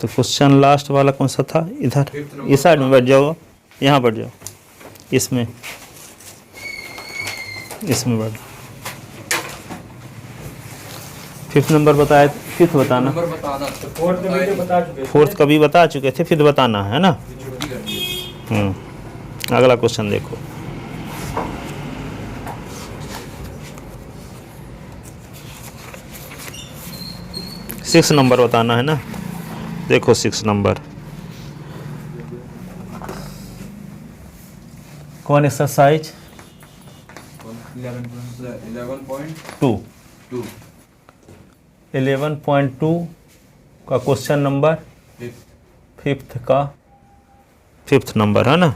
तो question last वाला कौन सा था? इधर इस साइड में बैठ जाओ, यहाँ बैठ जाओ, इसमें बैठ। 5th नंबर बताया, 5th बताना। फोर्थ कभी बता चुके थे, 5th बताना है ना। अगला क्वेश्चन देखो। सिक्स नंबर बताना है ना। देखो 6 नंबर, कौन एक्सरसाइज 11.2 का क्वेश्चन नंबर 5th नंबर है ना।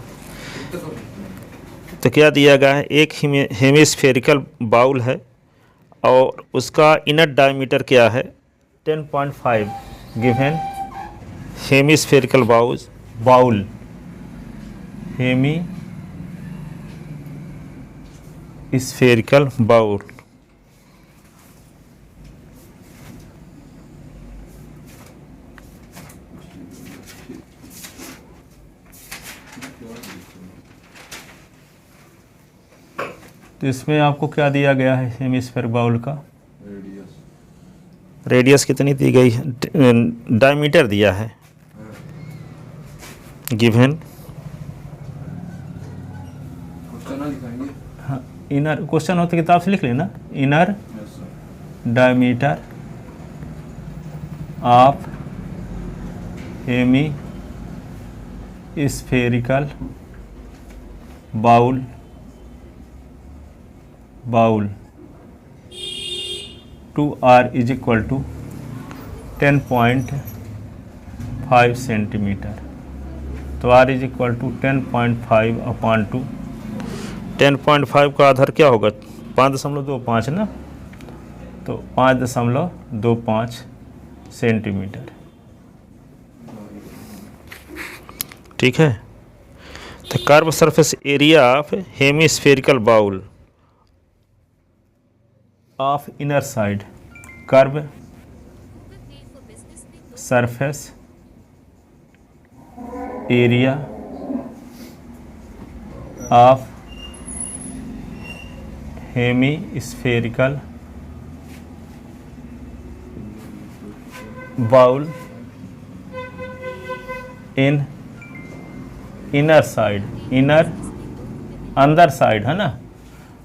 तो क्या दिया गया है? एक हेमिस्फेरिकल बाउल है और उसका इनर डायमीटर क्या है? 10.5 given hemispherical bowl hemispherical bowl तो इसमें आपको क्या दिया गया है? हेमिस्फेरिकल बाउल का रेडियस कितनी दी गई है? डायमीटर दिया है गिवन। हाँ, इनर क्वेश्चन हो तो किताब से लिख लेना। Inner diameter of hemispherical bowl 2r is equal to 10.5 centimetre. तो r is equal to 10.5 upon 2। 10.5 का आधार क्या होगा? 5.25 ना। तो 5.25 सेंटीमीटर। ठीक है। तो curve surface area of hemispherical bowl of inner side, curve surface area of hemispherical bowl in inner side, inner अंदर साइड है ना।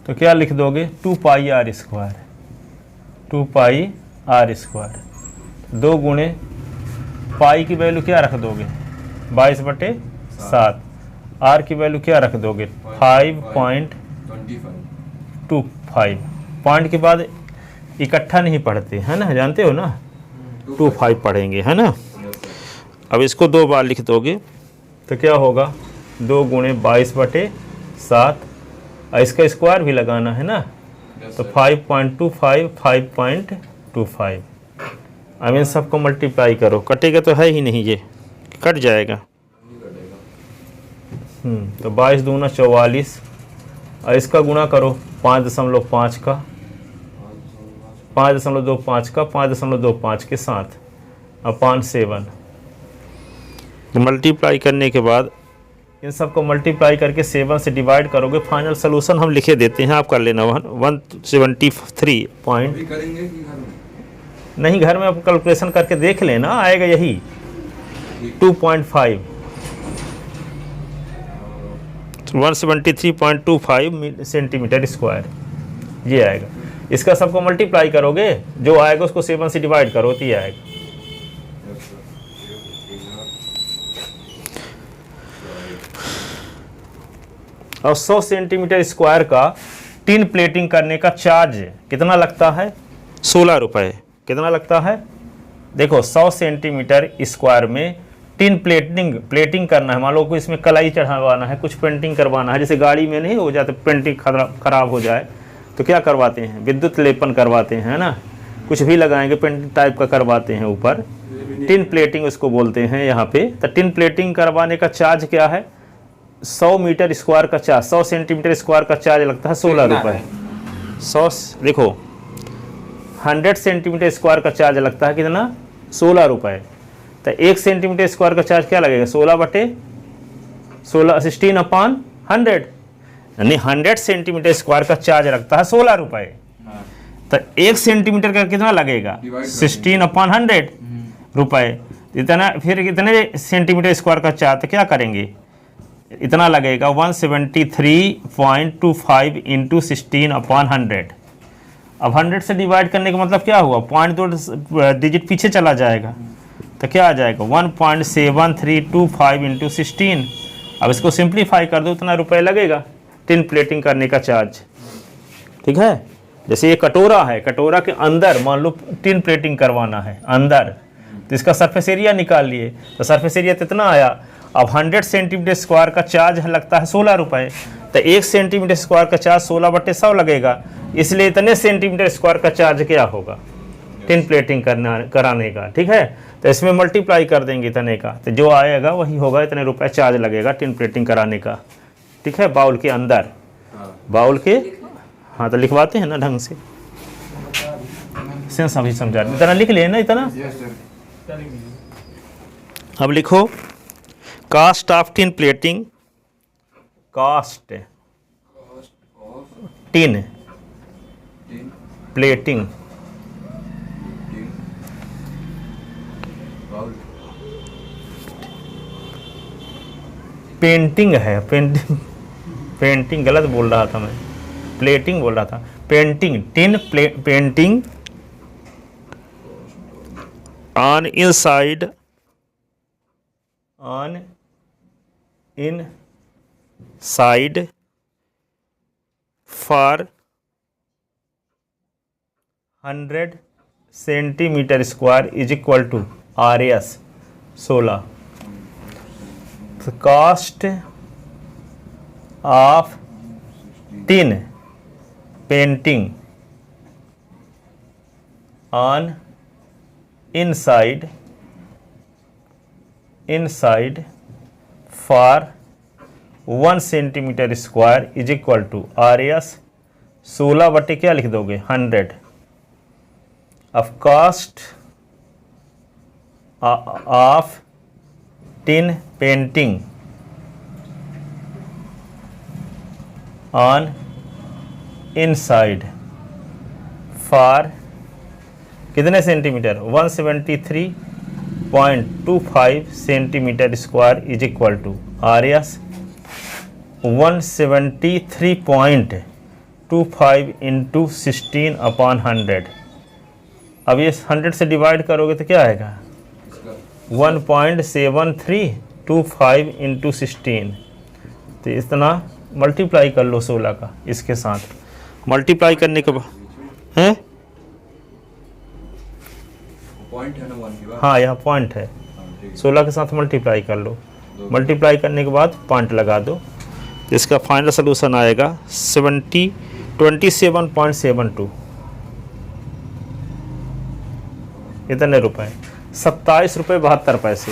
तो क्या लिख दोगे? 2 pi r square, 2 pi r square. 2 गुणे पाई की वैल्यू क्या रख दोगे? 22/7। आर की वैल्यू क्या रख दोगे? 5.25। पॉइंट के बाद इकट्ठा नहीं पढ़ते है ना, जानते हो ना। 25 पढ़ेंगे है ना। अब इसको 2 बार लिख दोगे तो क्या होगा? 2 गुणे 22/7, इसका स्क्वायर भी लगाना है ना। तो 5.25 5.25। अब इन सबको मल्टीप्लाई करो। कटेगा तो है ही नहीं, ये कट जाएगा। तो 22 दूना 44, और इसका गुणा करो 5.5 का, 5.25 का 5.25 के साथ अपॉन 7। तो मल्टीप्लाई करने के बाद इन सबको मल्टीप्लाई करके 7 से डिवाइड करोगे। फाइनल सोल्यूशन हम लिखे देते हैं, आप कर लेना। 173 पॉइंट नहीं, घर में आप कैलकुलेशन करके देख लेना, आएगा यही 2.5 173.25 सेंटीमीटर स्क्वायर ये आएगा। इसका सबको मल्टीप्लाई करोगे, जो आएगा उसको 7 से डिवाइड करो तो ये आएगा। और 100 सेंटीमीटर स्क्वायर का टिन प्लेटिंग करने का चार्ज कितना लगता है? 16 रुपये। कितना लगता है? देखो 100 सेंटीमीटर स्क्वायर में टिन प्लेटिंग करना है। मान लो कोई इसमें कलाई चढ़ावाना है, कुछ पेंटिंग करवाना है। जैसे गाड़ी में नहीं हो जाते पेंटिंग खराब हो जाए तो क्या करवाते हैं? विद्युत लेपन करवाते हैं ना, कुछ भी लगाएंगे पेंटिंग टाइप का करवाते हैं ऊपर, टिन प्लेटिंग उसको बोलते हैं यहाँ पे। तो टिन प्लेटिंग करवाने का चार्ज क्या है? 100 मीटर स्क्वायर का चार्ज, 100 सेंटीमीटर स्क्वायर का चार्ज लगता है 16 रुपये। 100 देखो 100 सेंटीमीटर स्क्वायर का चार्ज लगता है कितना? 16 रुपये। तो 1 सेंटीमीटर स्क्वायर का चार्ज क्या लगेगा, 16/100 यानी 100 सेंटीमीटर स्क्वायर का चार्ज रखता है 16 रुपये। तो 1 सेंटीमीटर का कितना लगेगा, 16/100 रुपये। इतना फिर कितने सेंटीमीटर स्क्वायर का चार्ज, तो क्या करेंगे, इतना लगेगा 173.25 इंटू 16/100। अब 100 से डिवाइड करने का मतलब क्या हुआ, 0.2 डिजिट पीछे चला जाएगा, तो क्या आ जाएगा 1.7325 इंटू 16। अब इसको सिंप्लीफाई कर दो, उतना रुपए लगेगा टिन प्लेटिंग करने का चार्ज। ठीक है, जैसे ये कटोरा है, कटोरा के अंदर मान लो टिन प्लेटिंग करवाना है अंदर, तो इसका सरफेस एरिया निकाल लिए, तो सरफेस एरिया कितना आया। अब 100 सेंटीमीटर स्क्वायर का चार्ज लगता है 16 रुपये, तो 1 सेंटीमीटर स्क्वायर का चार्ज 16/100 लगेगा, इसलिए इतने सेंटीमीटर स्क्वायर का चार्ज क्या होगा टिन प्लेटिंग कराने का। ठीक है, तो इसमें मल्टीप्लाई कर देंगे इतने का, तो जो आएगा वही होगा, इतने रुपए चार्ज लगेगा टिन प्लेटिंग कराने का। ठीक है, बाउल के अंदर, बाउल के, हाँ तो लिखवाते हैं ना ढंग से, सेंस अभी समझा, इतना लिख लिए ना इतना। अब लिखो cost of tin plating, cost tin plating painting है, पेंटिंग गलत बोल रहा था मैं, प्लेटिंग बोल रहा था, painting, tin painting on inside, on inside for 100 centimetre square is equal to RS 16। Cost of tin painting on inside for 1 centimetre square is equal to RS 16 बटे क्या लिख दोगे 100 of cost of tin painting on inside for कितने centimetre 173.25 centimetre square is equal to RS 173.25 into 16/100। अब ये 100 से divide करोगे तो क्या आएगा 1.7325 इंटू 16। तो इतना मल्टीप्लाई कर लो 16 का इसके साथ, मल्टीप्लाई करने के बाद हैं, पॉइंट है ना 1 के बाद, हाँ यहाँ पॉइंट है, 16 के साथ मल्टीप्लाई कर लो, मल्टीप्लाई करने के बाद पॉइंट लगा दो, इसका फाइनल सोल्यूशन आएगा 27.72। इतने रुपए 27 रुपये 72 पैसे।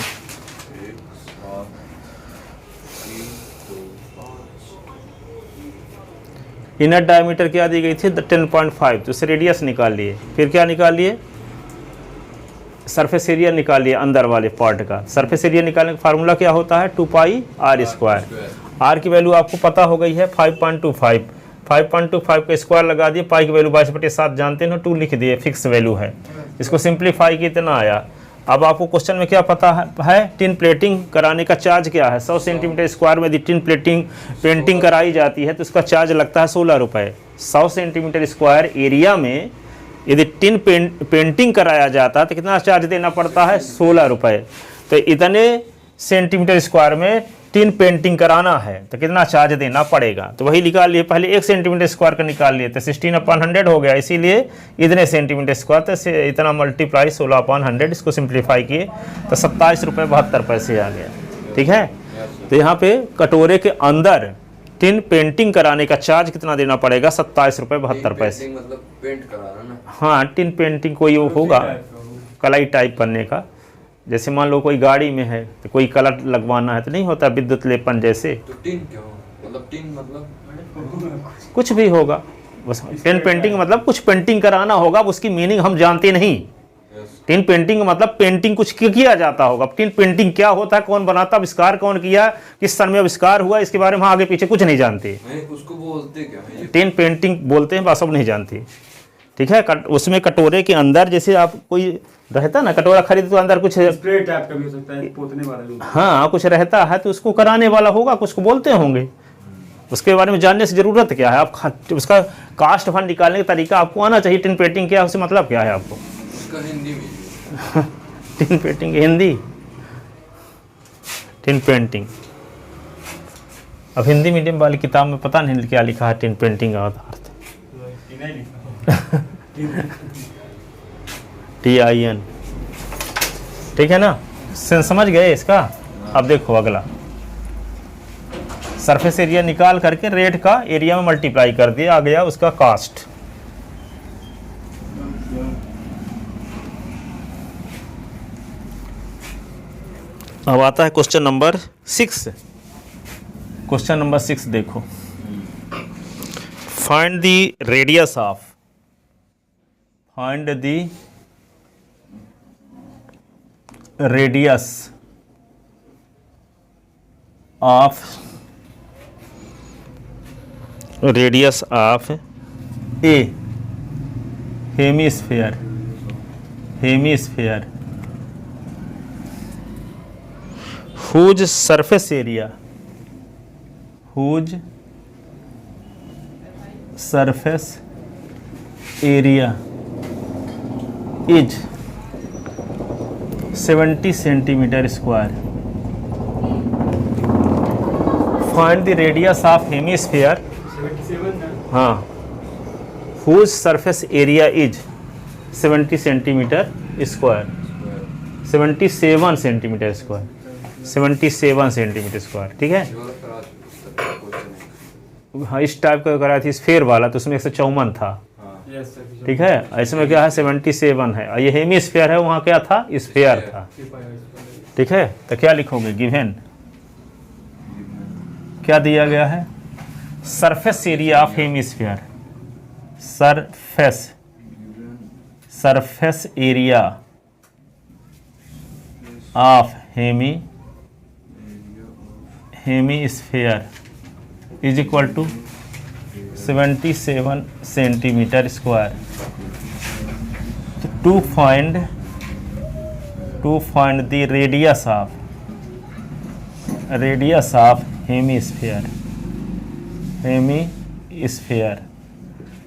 इनर डायमीटर क्या दी गई थी 10.5, तो उससे रेडियस निकाल लिए, फिर क्या निकाल लिए सरफेस एरिया निकाल लिए अंदर वाले पार्ट का। सरफेस एरिया निकालने का फार्मूला क्या होता है 2πr²। आर की वैल्यू आपको पता हो गई है 5.25, 5.25 का स्क्वायर लगा दिए, पाई की वैल्यू 22/7 जानते हैं, 2 लिख दिए, फिक्स वैल्यू है। इसको सिंप्लीफाई कितना आया। अब आपको क्वेश्चन में क्या पता है टिन प्लेटिंग कराने का चार्ज क्या है, 100 सेंटीमीटर स्क्वायर में यदि टिन पेंटिंग कराई जाती है तो उसका चार्ज लगता है 16 रुपये। 100 सेंटीमीटर स्क्वायर एरिया में यदि टिन पेंटिंग कराया जाता है तो कितना चार्ज देना पड़ता है 16 रुपये। तो इतने सेंटीमीटर स्क्वायर में टिन पेंटिंग कराना है तो कितना चार्ज देना पड़ेगा, तो वही निकाल लिए। पहले 1 सेंटीमीटर स्क्वायर का निकाल लिए तो 16/100 हो गया, इसीलिए इतने सेंटीमीटर स्क्वायर तो इतना मल्टीप्लाई 16/100, इसको सिंप्लीफाई किए तो 27 रुपये 72 पैसे आ गया। ठीक है, तो यहाँ पे कटोरे के अंदर टिन पेंटिंग कराने का चार्ज कितना देना पड़ेगा 27 रुपये 72 पैसे। मतलब पेंट कराना ना, हाँ टिन पेंटिंग कोई वो होगा कलाई टाइप करने का, जैसे मान लो कोई गाड़ी में है तो कोई कलर लगवाना है तो नहीं होता विद्युत लेपन जैसे, तो टिन क्यों, मतलब टिन मतलब कुछ भी होगा, बस टिन पेंटिंग मतलब कुछ पेंटिंग कराना होगा, उसकी मीनिंग हम जानते नहीं, टिन पेंटिंग का मतलब पेंटिंग कुछ किया जाता होगा। टिन पेंटिंग क्या होता है, कौन बनाता, आविष्कार कौन किया, किस सन में आविष्कार हुआ, इसके बारे में आगे पीछे कुछ नहीं जानते। नहीं उसको बोलते क्या है ये? टिन पेंटिंग बोलते हैं, बस अब नहीं जानती। ठीक है, उसमें कटोरे के अंदर जैसे आप कोई रहता ना, कटोरा खरीदे तो अंदर कुछ स्प्रे टाइप का भी हो सकता है, पोतने वाला जो। हाँ कुछ रहता है, तो उसको कराने वाला होगा, कुछ को बोलते होंगे। उसके बारे में जानने से ज़रूरत क्या है, आप उसका कास्ट फंड निकालने का तरीका आपको आना चाहिए। टिन पेंटिंग क्या है, उससे मतलब क्या है आपको। उसका हिंदी में tin painting Hindi, tin painting अब हिंदी मीडियम वाली किताब में पता नहीं क्या लिखा है टिन पेंटिंग का अर्थ। TIN, ठीक है ना, समझ गए इसका। अब देखो अगला, सरफेस एरिया निकाल करके रेट का एरिया में मल्टीप्लाई कर दिया, आ गया उसका कास्ट। अब आता है क्वेश्चन नंबर 6। क्वेश्चन नंबर 6 देखो, find the radius of, find the radius of, radius of A hemisphere, hemisphere whose surface area, whose surface area is 70 centimeter square. Find the radius of hemisphere, 77 है। हाँ, whose surface area is 70 centimeter square, 77 centimeter square, 77 centimetre square. ठीक है, हाँ इस type का कराया थी sphere वाला, तो उसमें 154 था। ठीक है, इसमें क्या है 77 है। ये हेमिस्फीयर है, वहाँ क्या था, स्फेयर था। ठीक है, तो क्या लिखोगे, गिवन क्या दिया गया है, surface area of hemisphere, surface, surface area of hemisphere is equal to 77 centimetre square. To find the radius of hemisphere, hemisphere.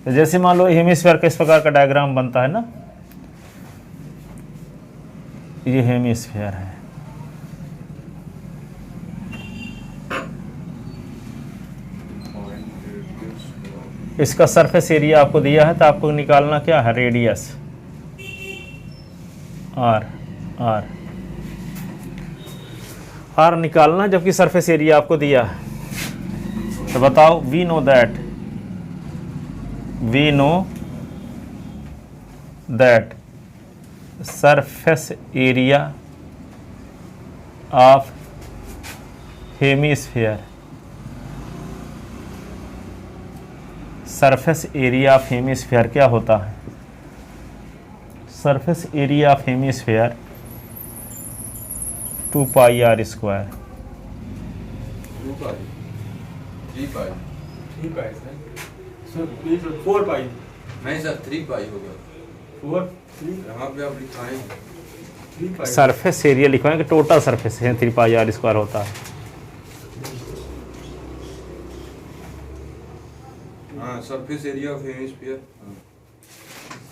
तो जैसे मान लो हेमिस्फीयर किस प्रकार का डायग्राम बनता है ना, ये हेमिस्फीयर है। इसका सरफेस एरिया आपको दिया है, तो आपको निकालना क्या है, रेडियस आर निकालना, जबकि सरफेस एरिया आपको दिया है। तो बताओ, we know that surface area of hemisphere, surface area of hemisphere क्या होता है, surface area of hemisphere 2 pi r square. 3 pi, 3 pi sir, 4 pi नहीं सर 3 पाई होगा, 4 3 यहाँ पे आप लिखाएं 3 पाई। सरफेस एरिया लिखवाएंगे, टोटल सरफेस है 3 पाई आर स्क्वायर होता है। हाँ surface area of hemisphere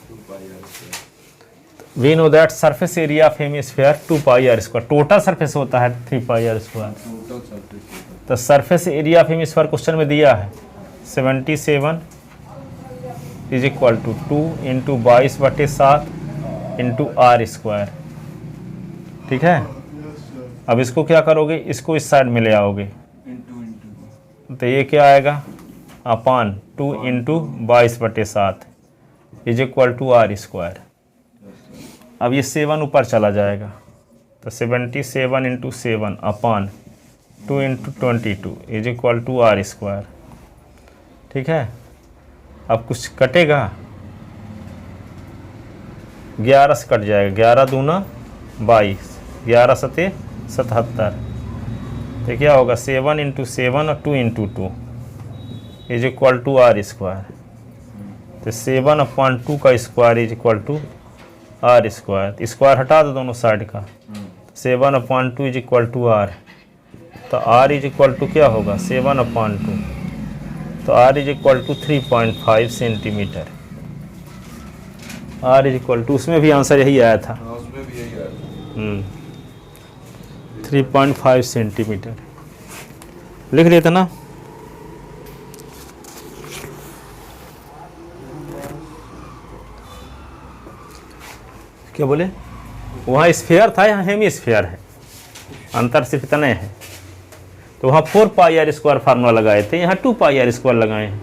2 pi r square. We know that surface area of hemisphere 2 pi r square, total surface होता है 3 pi r square. Total surface, तो surface area of hemisphere question में दिया है 77 is equal to 2 into 22/7 into r square. ठीक है, अब इसको क्या करोगे, इसको इस साइड में ले आओगे, तो ये क्या आएगा, upon 2 into 22/7 is equal to r square. अब ये 7 ऊपर चला जाएगा, तो 77 into 7 upon 2 into 22 is equal to r square. ठीक है, अब कुछ कटेगा, 11 से कट जाएगा, 11 दूना 22, 11 सते 77, तो क्या होगा 7 इंटू 7 और 2 into 2 is equal to r square. तो 7/2 का square is equal to r square, square हटा दो दोनों साइड का, 7/2 इज इक्वल टू आर, तो आर इज इक्वल टू क्या होगा 7/2, तो r is equal to 3.5 centimetre. R is equal to, उसमें भी आंसर यही आया था, हाँ उसमें भी यही आया था। 3.5 सेंटीमीटर लिख लेते ना। क्या बोले, वहाँ स्फीयर था, यहाँ हेमी स्फीयर है, अंतर सिर्फ इतना है। तो वहाँ 4 पाई आर स्क्वायर फार्मूला लगाए थे, यहाँ 2 पाई आर स्क्वायर लगाए हैं।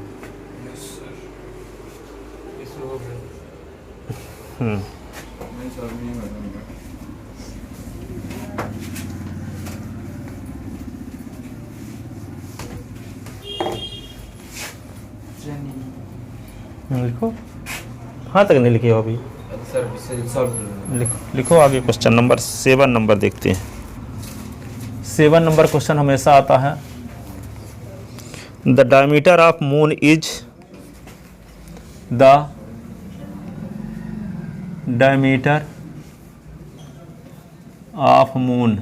इसमें हो गया। नहीं सर नहीं बनेगा। लिखो, हाँ तक नहीं लिखे हो अभी, सर इससे सॉल्व लिखो आगे। क्वेश्चन नंबर 7 नंबर देखते हैं। 7 नंबर क्वेश्चन हमेशा आता है, the diameter of moon is, the diameter of moon,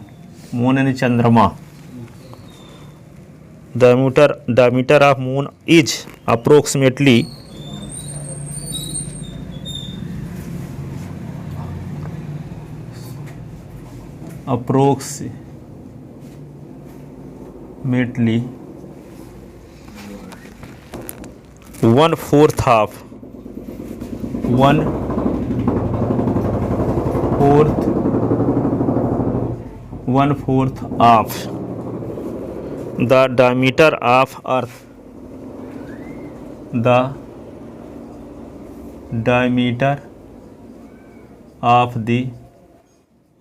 moon यानी चंद्रमा, diameter of moon is approximately approximately 1/4 of 1/4 of the diameter of earth, the diameter of the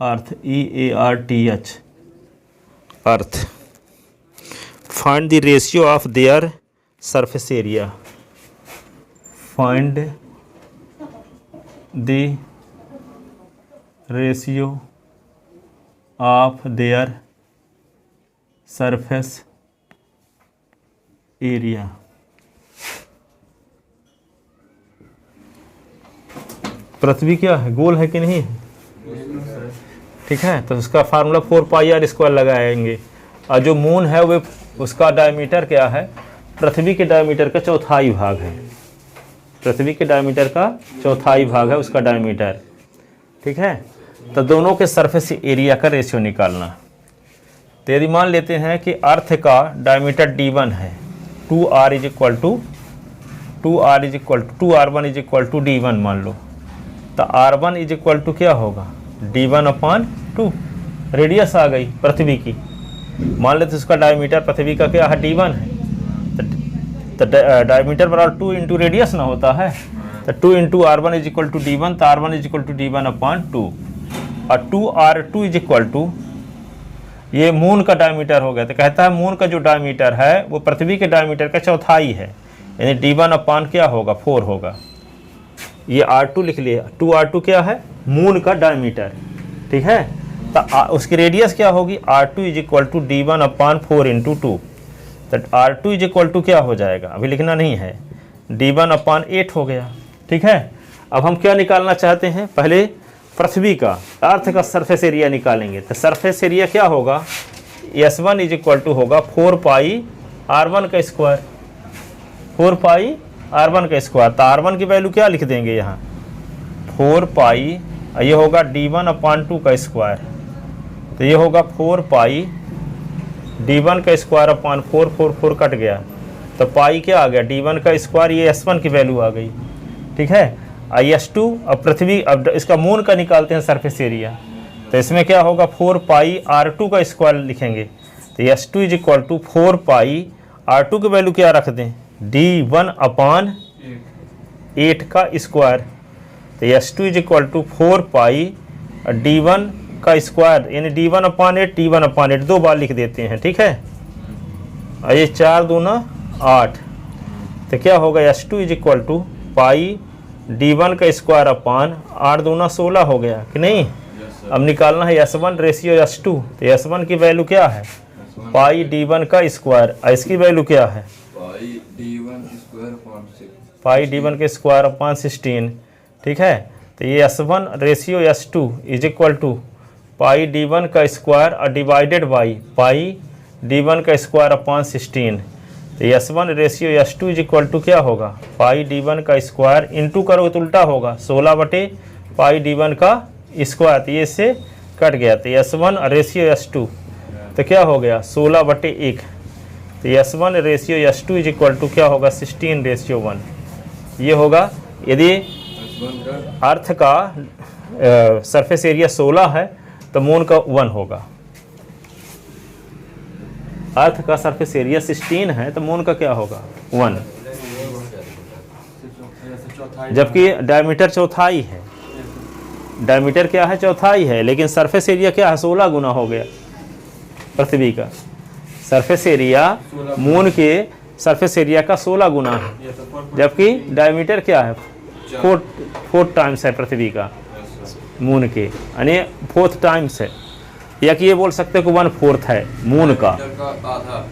earth, EARTH, earth. Find the ratio of their surface area. Find the ratio of their surface area. पृथ्वी क्या है, गोल है कि नहीं है? ठीक है, तो उसका फार्मूला 4 पाई आर स्क्वायर लगाएंगे। और जो मून है वो उसका डायमीटर क्या है, पृथ्वी के डायमीटर का चौथाई भाग है, पृथ्वी के डायमीटर का चौथाई भाग है उसका डायमीटर। ठीक है, तो दोनों के सरफेस एरिया का रेशियो निकालना। तो यदि मान लेते हैं कि अर्थ का डायमीटर d1 है, 2r is equal to 2r is equal to 2r1 is equal to d1 मान लो, तो r1 इज इक्वल टू क्या होगा d1/2, रेडियस आ गई पृथ्वी की। मान लेते उसका डायमीटर पृथ्वी का क्या है d1 है, तो डायमीटर बराबर 2 इंटू रेडियस ना होता है, तो 2 into r1 is equal to d1, तो r1 is equal to d1/2, और 2r2 इज इक्वल टू, ये मून का डायमीटर हो गया। तो कहता है मून का जो डायमीटर है वो पृथ्वी के डायमीटर का चौथाई है, यानी d1/, क्या होगा 4 होगा। ये r2 लिख लिया, 2r2 क्या है मून का डायमीटर। ठीक है, तो उसकी रेडियस क्या होगी r2 is equal to d1/4 into 2, तो r2 इज इक्वल टू क्या हो जाएगा, अभी लिखना नहीं है, d1/8 हो गया। ठीक है, अब हम क्या निकालना चाहते हैं, पहले पृथ्वी का अर्थ का सरफेस एरिया निकालेंगे। तो सरफेस एरिया क्या होगा, S1 इज इक्वल टू होगा 4 पाई r1 का स्क्वायर, 4 पाई r1 का स्क्वायर, तो r1 की वैल्यू क्या लिख देंगे यहाँ 4 पाई, ये होगा d1/2 का स्क्वायर, तो ये होगा 4 पाई d1 का स्क्वायर अपान 4 कट गया, तो पाई क्या आ गया d1 का स्क्वायर, ये S1 की वैल्यू आ गई। ठीक है, S2, अब पृथ्वी, अब इसका मून का निकालते हैं सरफेस एरिया, तो इसमें क्या होगा 4 पाई r2 का स्क्वायर लिखेंगे, तो S2 is equal to 4 pi r2 की वैल्यू क्या रख दें d1/8 का स्क्वायर, तो S2 is equal to 4 pi d1 का स्क्वायर, यानी d1/8, d1/8 दो बार लिख देते हैं। ठीक है, और ये 4 दूना 8, तो क्या होगा S2 is equal to pi D1 का स्क्वायर अपान 8 दूना 16 हो गया कि नहीं। Yes sir. अब निकालना है S1 रेशियो S2। तो S1 की वैल्यू क्या है, पाई D1 का स्क्वायर, इसकी वैल्यू क्या है, पाई D1 स्क्वायर अपॉन 6। पाई D1 के स्क्वायर अपान 16। ठीक है, तो ये S1 ratio S2 is equal to pi D1 का स्क्वायर और डिवाइडेड बाई पाई D1 का स्क्वायर अपान 16। तो S1 ratio S2 is equal to क्या होगा, पाई D1 का स्क्वायर इंटू करोगे तो उल्टा होगा 16 बटे पाई D1 का स्क्वायर, तो ये इससे कट गया। तो S1 रेशियो S2 तो क्या हो गया 16 बटे 1। तो S1 ratio S2 is equal to क्या होगा 16 रेशियो 1। ये होगा यदि S1 का अर्थ का सरफेस एरिया 16 है तो मून का 1 होगा। अर्थ का सरफेस एरिया 16 है तो मून का क्या होगा 1, जबकि डायमीटर चौथाई है। डायमीटर क्या है, चौथाई है, लेकिन सरफेस एरिया क्या है 16 गुना हो गया पृथ्वी का। सरफेस एरिया मून के सरफेस एरिया का 16 गुना है, जबकि डायमीटर क्या है 4 टाइम्स है पृथ्वी का मून के, यानी 4 टाइम्स है, या कि ये बोल सकते हो कि 1/4 है मून का, मीटर का आधा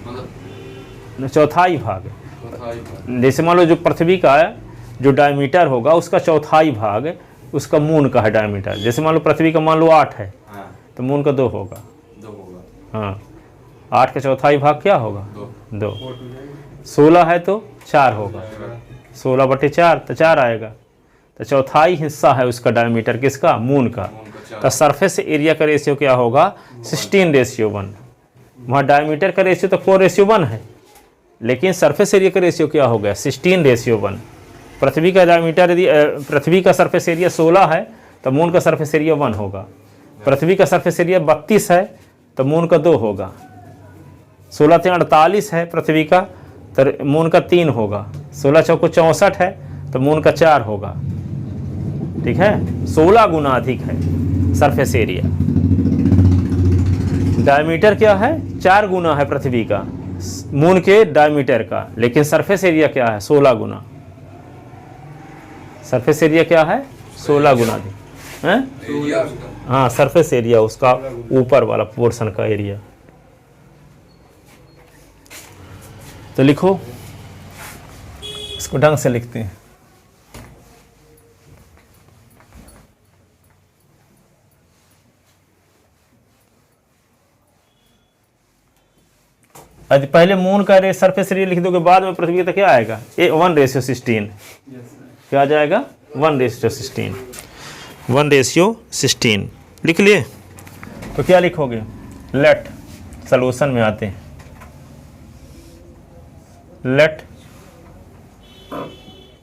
मतलब चौथाई भाग। चौथाई भाग। जैसे मान लो जो पृथ्वी का जो डायमीटर होगा उसका चौथाई भाग उसका मून का है डायमीटर। जैसे मान लो पृथ्वी का मान लो 8 है हाँ तो मून का 2 होगा। 2 होगा। हाँ, 8 का चौथाई भाग क्या होगा 2। 4 to जाएगा। 16 है तो 4 होगा, 16 बटे 4 तो 4 आएगा। तो चौथाई हिस्सा है उसका डायमीटर किसका, मून का। मून का 4। तो सरफेस एरिया का रेशियो क्या होगा 16 रेशियो 1। वहाँ डायमीटर का रेशियो तो 4 रेशियो 1 है, लेकिन सरफेस एरिया का रेशियो क्या हो गया 16 रेशियो 1। पृथ्वी का डायमीटर यदि पृथ्वी का सरफेस एरिया 16 है तो मून का सरफेस एरिया 1 होगा। पृथ्वी का सरफेस एरिया 32 है तो मून का 2 होगा। 16 3 48 है पृथ्वी का तो मून का 3 होगा। 16 चौको 64 है तो मून का 4 होगा। ठीक है, 16 गुना अधिक है सरफेस एरिया। डायमीटर क्या है 4 गुना है पृथ्वी का मून के डायमीटर का, लेकिन सरफेस एरिया क्या है 16 गुना। सरफेस एरिया क्या है 16 गुना अधिक है। एरिया उसका हाँ, सरफेस एरिया उसका ऊपर वाला पोर्शन का एरिया। तो लिखो, इसको ढंग से लिखते हैं। आज पहले मून का सरफेस एरिया लिख दोगे, बाद में पृथ्वी का क्या आएगा 1:16। क्या आ जाएगा 1:16। 1:16 लिख लिए। तो क्या लिखोगे, लेट सॉल्यूशन में आते हैं। Let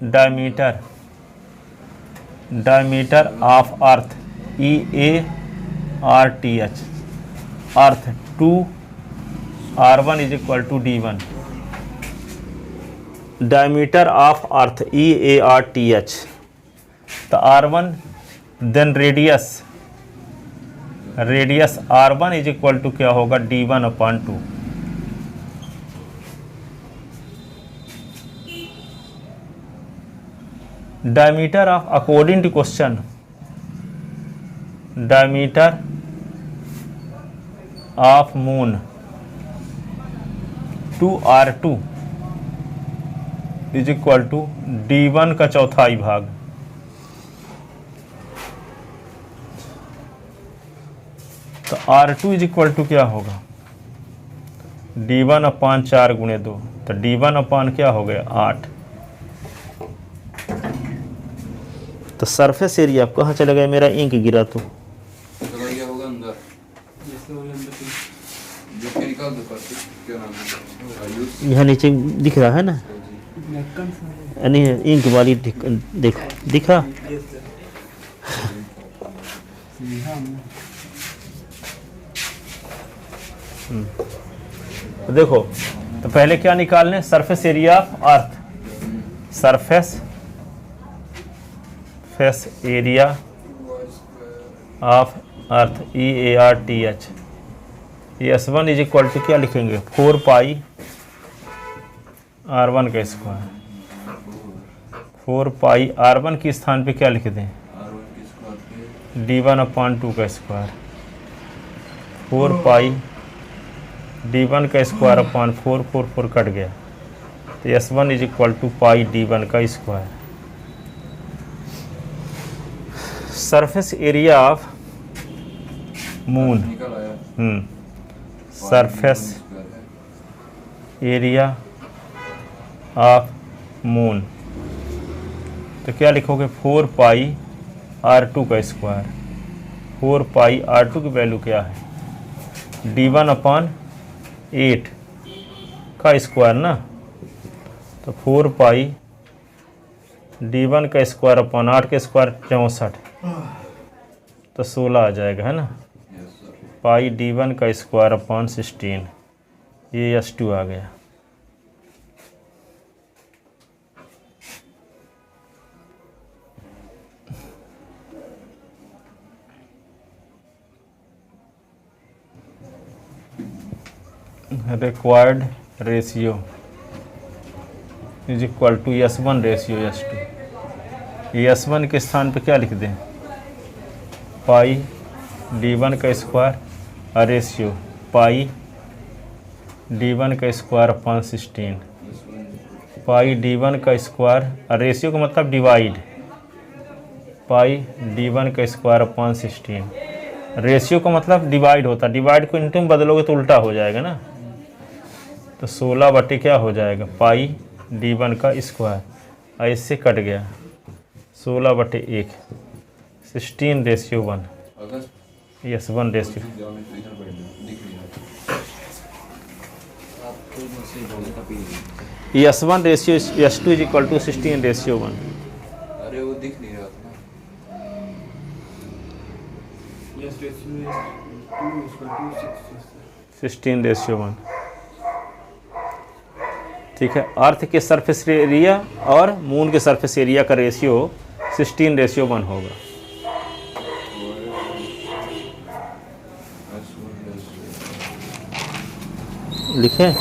diameter of earth EARTH, earth 2R1 is equal to D1। Diameter of earth EARTH, तो R1 then radius R1 is equal to क्या होगा D1/2। Diameter of, according to question, diameter of moon 2R2 is equal to D1 का चौथाई भाग। तो R2 is equal to क्या होगा D1/4 गुणे 2। तो D1 क्या हो गया 8। तो सरफेस एरिया अब कहाँ चला गया, मेरा इंक गिरा तो चला गया होगा अंदर। जो के निकाल दो पर क्या नाम है आयुष। यहाँ नीचे दिख रहा है ना, यानी इंक वाली देखो दिखा। तो देखो, तो पहले क्या निकालने, surface area of earth, surface area of earth EARTH। S1 is equal to क्या लिखेंगे 4 पाई R1 का स्क्वायर, 4 पाई R1 के स्थान पे क्या लिख दें? R1 की स्क्वायर पे D1/2 का स्क्वायर, 4 पाई D1 का स्क्वायर अपॉन 4, 4 कट गया, तो S1 is equal to pi D1 का square. Surface area of moon, निकल आया। सरफेस एरिया ऑफ मून, तो क्या लिखोगे? 4 पाई R2 का स्क्वायर, 4 पाई R2 की वैल्यू क्या है? D1/8 का स्क्वायर ना, तो 4 पाई D1 का स्क्वायर अपॉन 8 का स्क्वायर 64, तो 16 आ जाएगा, है ना। Yes sir. पाई D1 का स्क्वायर अपॉन 16, ये S2 आ गया। Required ratio is equal to S1 ratio S2। S1 के स्थान पे क्या लिख दें? पाई D1 का स्क्वायर और रेशियो पाई D1 का स्क्वायर अपॉन 16, पाई D1 का स्क्वायर और रेशियो का मतलब डिवाइड, पाई D1 का स्क्वायर अपॉन 16, रेशियो का मतलब डिवाइड होता है, डिवाइड को इनटू में बदलोगे तो उल्टा हो जाएगा ना, तो 16 बटे क्या हो जाएगा? पाई D1 का स्क्वायर, और इससे कट गया 16 बटे 1, 16 रेशियो 1, अगर S1 रेशियो। ज्योमेट्री इधर बैठ जाओ, दिख नहीं रहा। आपको मुझसे बोले था पी। S1 ratio S2 is equal to 16 ratio 1। अरे वो दिख नहीं रहा था ना। Yes, ratio is 2 is equal to 6. 16 ratio 1, ठीक है। अर्थ के सरफेस एरिया और मून के सरफेस एरिया का रेशियो 16 रेशियो 1 होगा। लिखें?